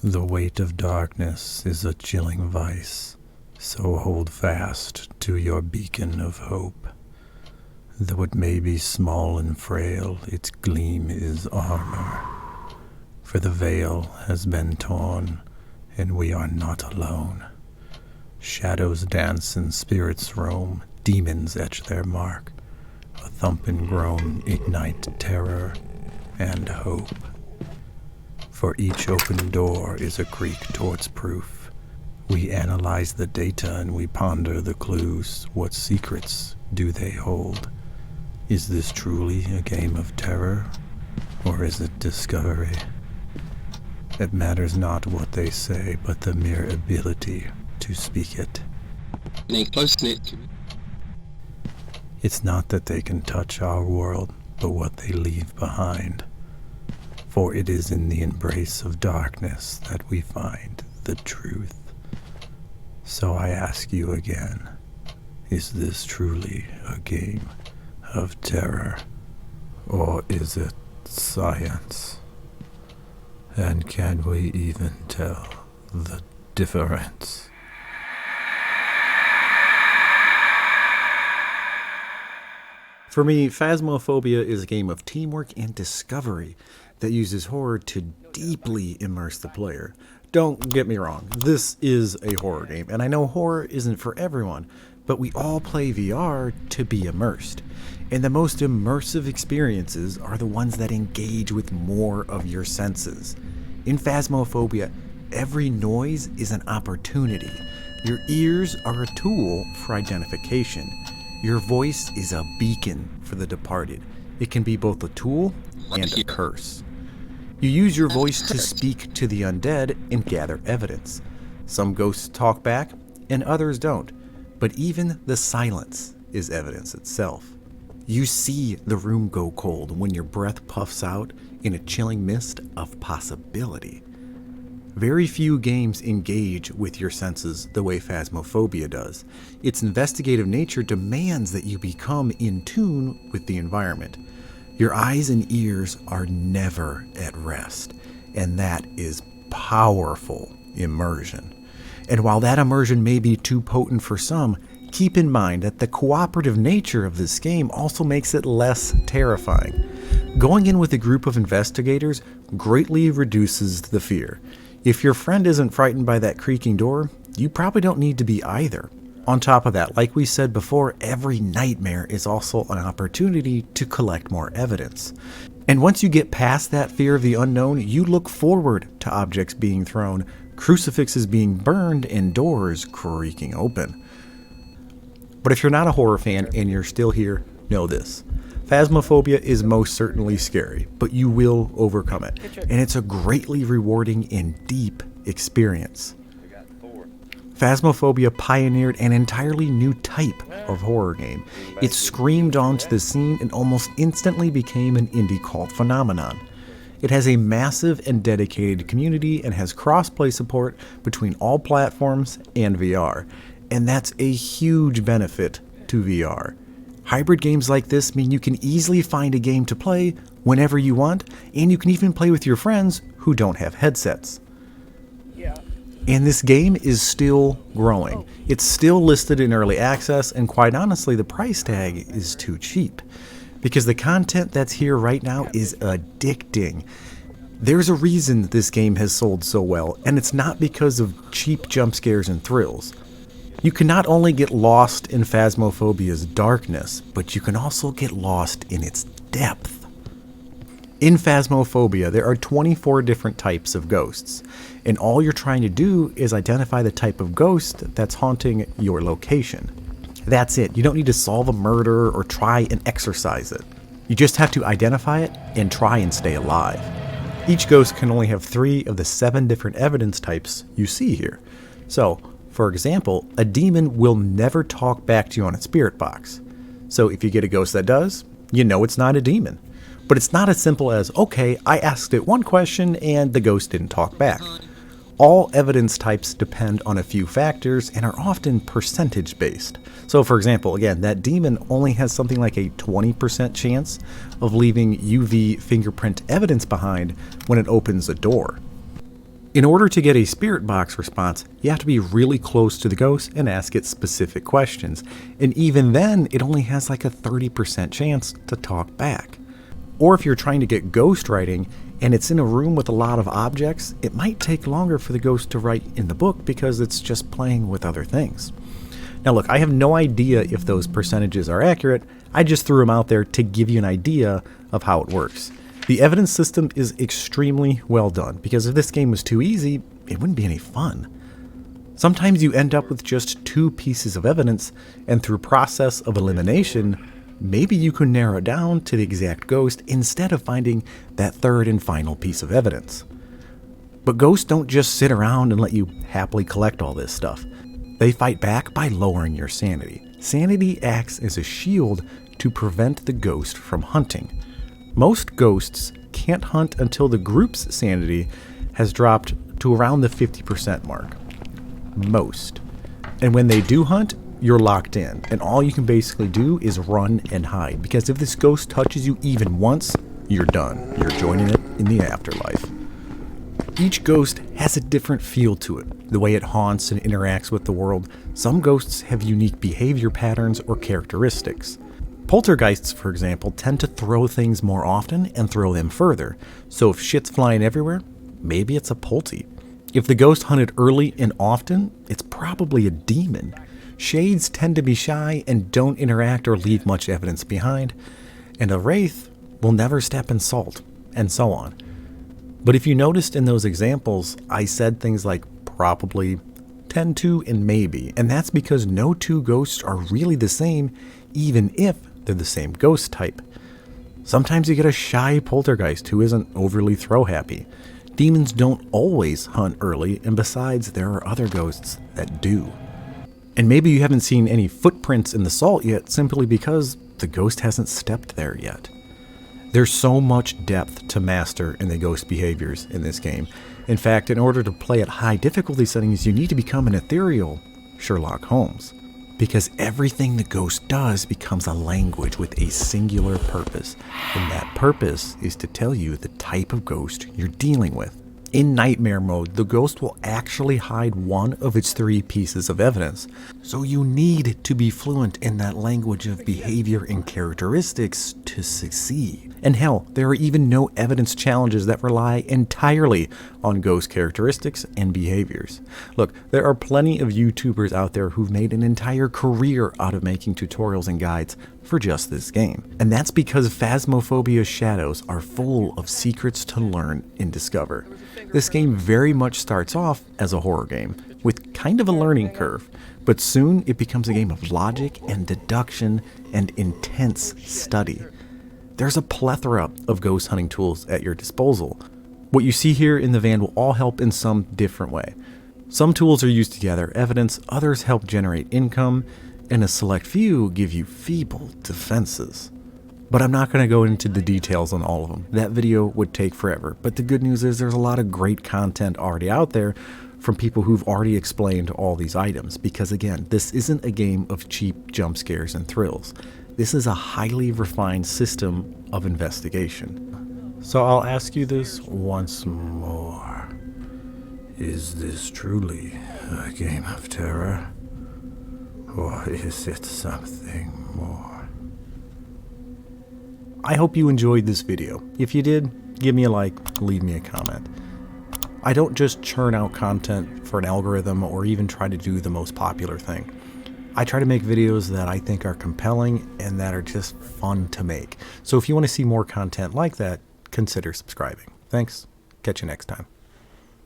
The weight of darkness is a chilling vice, so hold fast to your beacon of hope. Though it may be small and frail, its gleam is armor. For the veil has been torn, and we are not alone. Shadows dance and spirits roam, demons etch their mark. A thump and groan ignite terror and hope. For each open door is a creak towards proof. We analyze the data and we ponder the clues. What secrets do they hold? Is this truly a game of terror, or is it discovery? It matters not what they say, but the mere ability to speak it. It's not that they can touch our world, but what they leave behind. For it is in the embrace of darkness that we find the truth. So I ask you again, is this truly a game of terror, or is it science? And can we even tell the difference? For me, Phasmophobia is a game of teamwork and discovery that uses horror to deeply immerse the player. Don't get me wrong, this is a horror game, and I know horror isn't for everyone, but we all play VR to be immersed. And the most immersive experiences are the ones that engage with more of your senses. In Phasmophobia, every noise is an opportunity. Your ears are a tool for identification. Your voice is a beacon for the departed. It can be both a tool and a curse. You use your voice to speak to the undead and gather evidence. Some ghosts talk back, and others don't. But even the silence is evidence itself. You see the room go cold when your breath puffs out in a chilling mist of possibility. Very few games engage with your senses the way Phasmophobia does. Its investigative nature demands that you become in tune with the environment. Your eyes and ears are never at rest, and that is powerful immersion. And while that immersion may be too potent for some, keep in mind that the cooperative nature of this game also makes it less terrifying. Going in with a group of investigators greatly reduces the fear. If your friend isn't frightened by that creaking door, you probably don't need to be either. On top of that, like we said before, every nightmare is also an opportunity to collect more evidence. And once you get past that fear of the unknown, you look forward to objects being thrown, crucifixes being burned, and doors creaking open. But if you're not a horror fan and you're still here, know this. Phasmophobia is most certainly scary, but you will overcome it. And it's a greatly rewarding and deep experience. Phasmophobia pioneered an entirely new type of horror game. It screamed onto the scene and almost instantly became an indie cult phenomenon. It has a massive and dedicated community and has cross-play support between all platforms and VR. And that's a huge benefit to VR. Hybrid games like this mean you can easily find a game to play whenever you want, and you can even play with your friends who don't have headsets. And this game is still growing. It's still listed in early access, and quite honestly, the price tag is too cheap. Because the content that's here right now is addicting. There's a reason this game has sold so well, and it's not because of cheap jump scares and thrills. You can not only get lost in Phasmophobia's darkness, but you can also get lost in its depth. In Phasmophobia, there are 24 different types of ghosts, and all you're trying to do is identify the type of ghost that's haunting your location. That's it. You don't need to solve a murder or try and exorcise it. You just have to identify it and try and stay alive. Each ghost can only have 3 of the 7 different evidence types you see here. So, for example, a demon will never talk back to you on its spirit box. So if you get a ghost that does, you know it's not a demon. But it's not as simple as, okay, I asked it one question and the ghost didn't talk back. All evidence types depend on a few factors and are often percentage based. So for example, again, that demon only has something like a 20% chance of leaving UV fingerprint evidence behind when it opens a door. In order to get a spirit box response, you have to be really close to the ghost and ask it specific questions. And even then, it only has like a 30% chance to talk back. Or if you're trying to get ghost writing and it's in a room with a lot of objects, it might take longer for the ghost to write in the book because it's just playing with other things. Now look, I have no idea if those percentages are accurate. I just threw them out there to give you an idea of how it works. The evidence system is extremely well done, because if this game was too easy, it wouldn't be any fun. Sometimes you end up with just 2 pieces of evidence, and through process of elimination, maybe you can narrow it down to the exact ghost instead of finding that third and final piece of evidence. But ghosts don't just sit around and let you happily collect all this stuff. They fight back by lowering your sanity. Sanity acts as a shield to prevent the ghost from hunting. Most ghosts can't hunt until the group's sanity has dropped to around the 50% mark. Most. And when they do hunt, you're locked in, and all you can basically do is run and hide, because if this ghost touches you even once, you're done. You're joining it in the afterlife. Each ghost has a different feel to it, the way it haunts and interacts with the world. Some ghosts have unique behavior patterns or characteristics. Poltergeists, for example, tend to throw things more often and throw them further. So if shit's flying everywhere, maybe it's a polty. If the ghost hunted early and often, it's probably a demon. Shades tend to be shy and don't interact or leave much evidence behind. And a wraith will never step in salt, and so on. But if you noticed in those examples, I said things like probably, tend to, and maybe. And that's because no 2 ghosts are really the same, even if they're the same ghost type. Sometimes you get a shy poltergeist who isn't overly throw happy. Demons don't always hunt early, and besides, there are other ghosts that do. And maybe you haven't seen any footprints in the salt yet simply because the ghost hasn't stepped there yet. There's so much depth to master in the ghost behaviors in this game. In fact, in order to play at high difficulty settings, you need to become an ethereal Sherlock Holmes. Because everything the ghost does becomes a language with a singular purpose, and that purpose is to tell you the type of ghost you're dealing with. In nightmare mode, the ghost will actually hide one of its 3 pieces of evidence, so you need to be fluent in that language of behavior and characteristics to succeed. And hell, there are even no evidence challenges that rely entirely on ghost characteristics and behaviors. Look, there are plenty of YouTubers out there who've made an entire career out of making tutorials and guides for just this game. And that's because Phasmophobia Shadows are full of secrets to learn and discover. This game very much starts off as a horror game, with kind of a learning curve, but soon it becomes a game of logic and deduction and intense study. There's a plethora of ghost hunting tools at your disposal. What you see here in the van will all help in some different way. Some tools are used to gather evidence, others help generate income, and a select few give you feeble defenses. But I'm not going to go into the details on all of them. That video would take forever. But the good news is there's a lot of great content already out there from people who've already explained all these items. Because again, this isn't a game of cheap jump scares and thrills. This is a highly refined system of investigation. So I'll ask you this once more. Is this truly a game of terror? Or is it something more? I hope you enjoyed this video. If you did, give me a like, leave me a comment. I don't just churn out content for an algorithm or even try to do the most popular thing. I try to make videos that I think are compelling and that are just fun to make. So if you want to see more content like that, consider subscribing. Thanks. Catch you next time.